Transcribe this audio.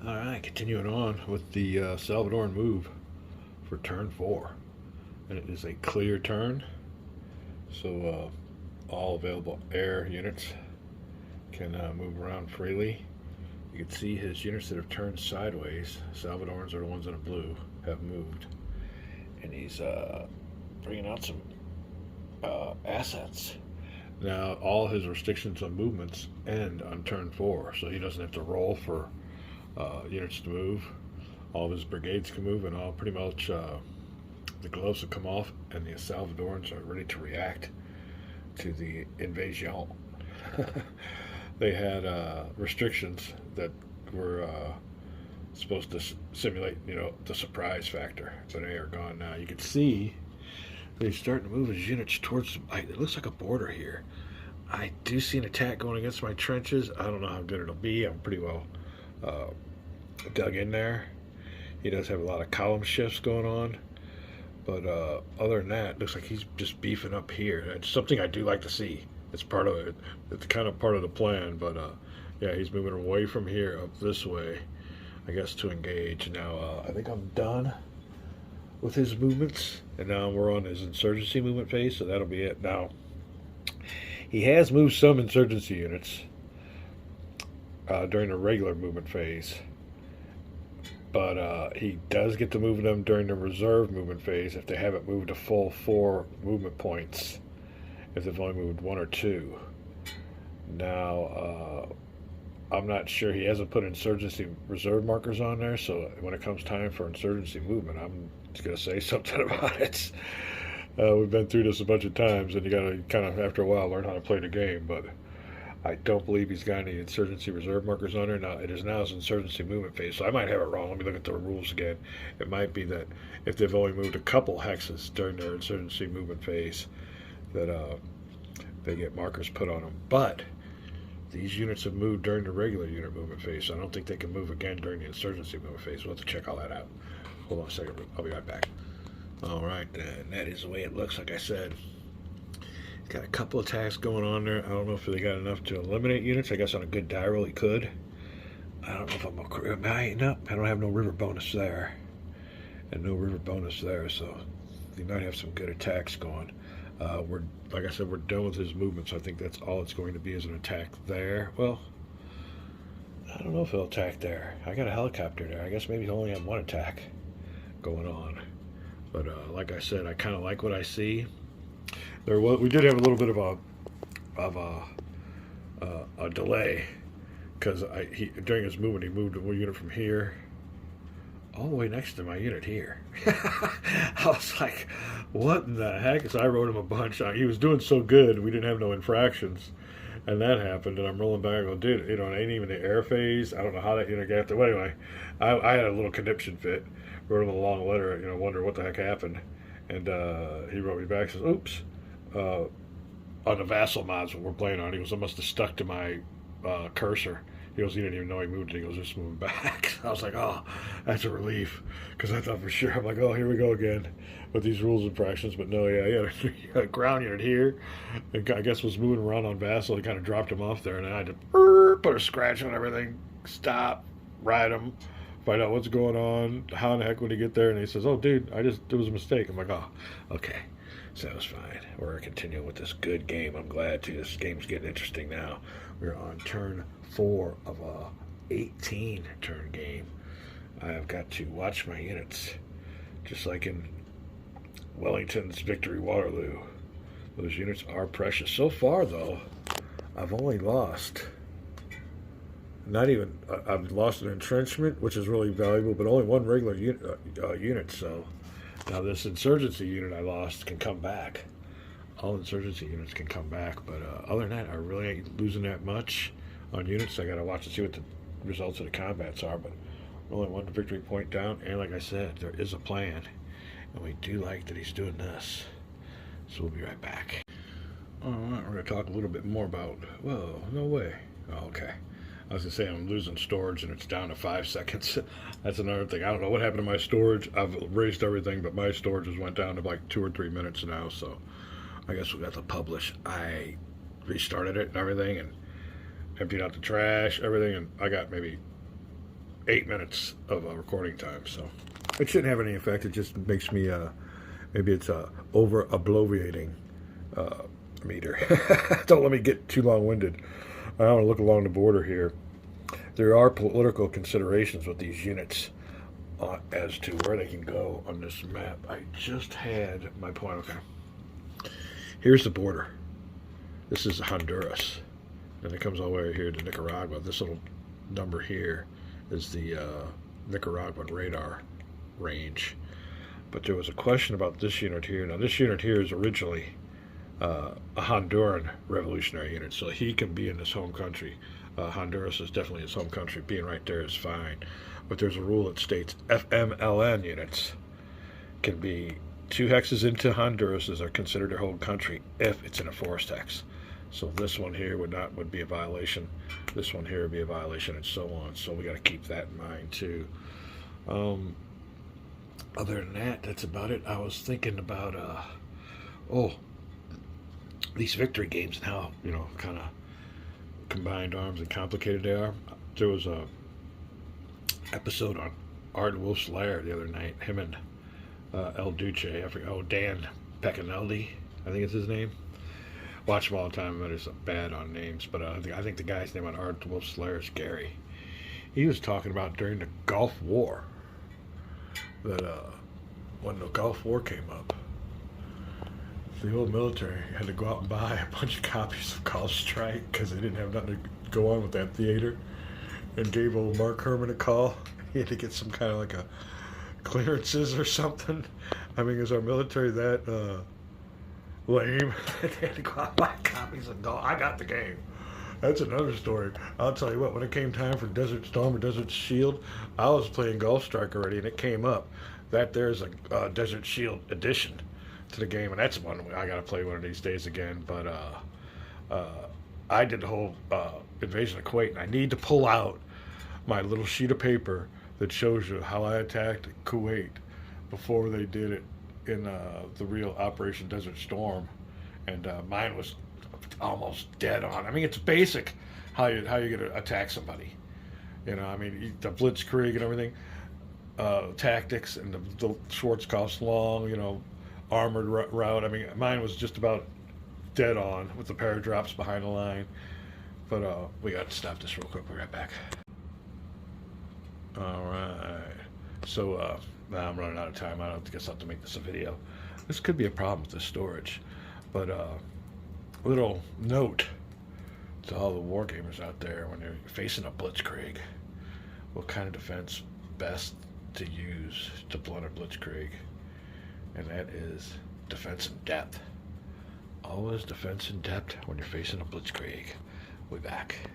All right, continuing on with the Salvadoran move for turn 4. And it is a clear turn, so all available air units can move around freely. You can see his units that have turned sideways. Salvadorans are the ones that are blue, have moved. And he's bringing out some assets. Now, all his restrictions on movements end on turn 4, so he doesn't have to roll for units to move. All of his brigades can move, and all pretty much the gloves have come off, and the Salvadorans are ready to react to the invasion. They had restrictions that were supposed to simulate, the surprise factor, but they are gone now. You can see they're starting to move his units towards. It looks like a border here. I do see an attack going against my trenches. I don't know how good it'll be. I'm pretty well dug in there. He does have a lot of column shifts going on. But other than that, it looks like he's just beefing up here. It's something I do like to see. It's part of it. It's kind of part of the plan. But yeah, he's moving away from here up this way, I guess, to engage. Now, I think I'm done with his movements. And now we're on his insurgency movement phase, so that'll be it. Now, he has moved some insurgency units during the regular movement phase. But he does get to move them during the reserve movement phase if they haven't moved a full 4 movement points, if they've only moved 1 or 2. Now, I'm not sure. He hasn't put insurgency reserve markers on there, so when it comes time for insurgency movement, I'm just going to say something about it. We've been through this a bunch of times, and you got to kind of, after a while, learn how to play the game, but I don't believe he's got any insurgency reserve markers on there. Now, it is now his insurgency movement phase, so I might have it wrong. Let me look at the rules again. It might be that if they've only moved a couple hexes during their insurgency movement phase, that they get markers put on them. But these units have moved during the regular unit movement phase, so I don't think they can move again during the insurgency movement phase. We'll have to check all that out. Hold on a second. I'll be right back. All right, and that is the way it looks, like I said. Got a couple attacks going on there. I don't know if they got enough to eliminate units. I guess on a good die roll he could. I don't know if I don't have no river bonus there. And no river bonus there, so he might have some good attacks going. We're like I said, we're done with his movement, so I think that's all it's going to be is an attack there. Well, I don't know if he'll attack there. I got a helicopter there. I guess maybe he'll only have one attack going on. But like I said, I kind of like what I see. We did have a little bit of a delay because during his movement he moved one unit from here all the way next to my unit here. I was like, what in the heck? So I wrote him a bunch. He was doing so good, we didn't have no infractions, and that happened. And I'm rolling back. I go, dude, it ain't even the air phase. I don't know how that unit got there. Well, anyway, I had a little conniption fit. Wrote him a long letter. Wonder what the heck happened, and he wrote me back. Says, oops. On the vassal mods what we're playing on. He goes, I must have stuck to my cursor. He goes, he didn't even know he moved it. He goes, just moving back. I was like, oh, that's a relief. Because I thought for sure, I'm like, oh, here we go again with these rules and fractions. But no, yeah, he had a ground unit here. And I guess was moving around on vassal. He kind of dropped him off there. And I had to put a scratch on everything, stop, ride him, find out what's going on, how in the heck would he get there. And he says, oh, dude, it was a mistake. I'm like, oh, okay. So that was fine. We're continuing with this good game. I'm glad to. This game's getting interesting now. We're on turn 4 of a 18 turn game. I have got to watch my units, just like in Wellington's Victory Waterloo. Those units are precious. So far, though, I've only lost. I've lost an entrenchment, which is really valuable, but only one regular unit. So now this insurgency unit I lost can come back. All insurgency units can come back, but other than that, I really ain't losing that much on units. I got to watch and see what the results of the combats are, but only one victory point down. And like I said, there is a plan, and we do like that he's doing this. So we'll be right back. All right, we're going to talk a little bit more about. Whoa, no way. Oh, okay. I was going to say I'm losing storage and it's down to 5 seconds. That's another thing. I don't know what happened to my storage. I've erased everything, but my storage has went down to like 2 or 3 minutes now. So I guess we got to publish. I restarted it and everything and emptied out the trash, everything. And I got maybe 8 minutes of recording time, so it shouldn't have any effect. It just makes me, maybe it's over obliviating meter. Don't let me get too long-winded. I want to look along the border here. There are political considerations with these units as to where they can go on this map. I just had my point. Okay, here's the border. This is Honduras, and it comes all the way here to Nicaragua. This little number here is the Nicaraguan radar range. But there was a question about this unit here. Now, this unit here is originally a Honduran revolutionary unit, so he can be in his home country. Honduras is definitely his home country. Being right there is fine. But there's a rule that states FMLN units can be 2 hexes into Honduras as are considered their home country if it's in a forest hex. So this one here would be a violation. This one here would be a violation, and so on. So we got to keep that in mind too. Other than that, that's about it. I was thinking about these victory games and how, kind of combined arms and complicated they are. There was a episode on Art Wolf's Lair the other night. Him and El Duce, I forget, Dan Pecanelli, I think it's his name. Watch him all the time, but it's bad on names. But I think the guy's name on Art Wolf's Lair is Gary. He was talking about during the Gulf War that when the Gulf War came up, the old military had to go out and buy a bunch of copies of Call Strike because they didn't have nothing to go on with that theater, and gave old Mark Herman a call. He had to get some kind of like a clearances or something. I mean, is our military that lame? They had to go out and buy copies and go, I got the game. That's another story. I'll tell you what, when it came time for Desert Storm or Desert Shield, I was playing Gulf Strike already, and it came up that there's a Desert Shield edition to the game, and that's one I got to play one of these days again. But I did the whole invasion of Kuwait, and I need to pull out my little sheet of paper that shows you how I attacked Kuwait before they did it in the real Operation Desert Storm, and mine was almost dead on. I mean, it's basic how you gonna attack somebody. The blitzkrieg and everything, tactics, and the Schwarzkopf's long, armored route. I mean, mine was just about dead on with the paradrops behind the line. But we got to stop this real quick. We'll be right back. All right. So now I'm running out of time. I don't guess I'll have to make this a video. This could be a problem with the storage, but little note to all the war gamers out there: when you're facing a blitzkrieg, what kind of defense best to use to blunt a blitzkrieg? And that is defense in depth. Always defense in depth when you're facing a blitzkrieg. We'll be back.